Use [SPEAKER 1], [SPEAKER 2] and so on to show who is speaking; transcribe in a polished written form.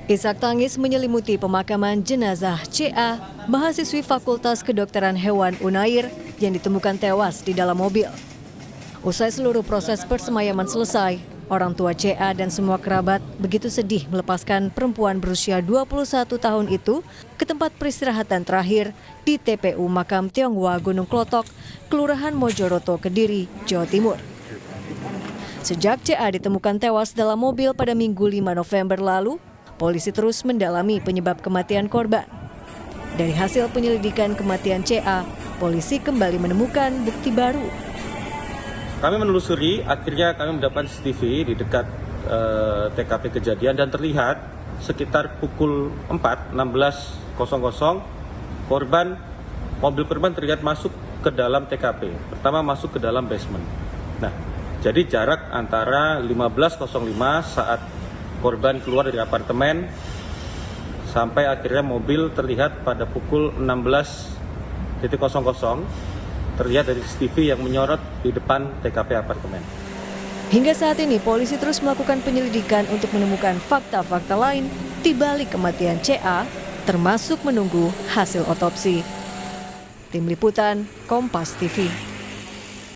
[SPEAKER 1] Isak tangis menyelimuti pemakaman jenazah CA, mahasiswi Fakultas Kedokteran Hewan Unair yang ditemukan tewas di dalam mobil. Usai seluruh proses persemayaman selesai, orang tua CA dan semua kerabat begitu sedih melepaskan perempuan berusia 21 tahun itu ke tempat peristirahatan terakhir di TPU Makam Tionghoa Gunung Klotok, Kelurahan Mojoroto, Kediri, Jawa Timur. Sejak CA ditemukan tewas dalam mobil pada Minggu 5 November lalu, polisi terus mendalami penyebab kematian korban. Dari hasil penyelidikan kematian CA, polisi kembali menemukan bukti baru.
[SPEAKER 2] Kami menelusuri, akhirnya kami mendapat CCTV di dekat TKP kejadian dan terlihat sekitar pukul 4.16.00 mobil korban terlihat masuk ke dalam TKP. Pertama masuk ke dalam basement. Nah, jadi jarak antara 15.05 saat korban keluar dari apartemen sampai akhirnya mobil terlihat pada pukul 16.00 terlihat dari CCTV yang menyorot di depan TKP apartemen.
[SPEAKER 1] Hingga saat ini polisi terus melakukan penyelidikan untuk menemukan fakta-fakta lain di balik kematian CA, termasuk menunggu hasil otopsi. Tim Liputan, Kompas TV.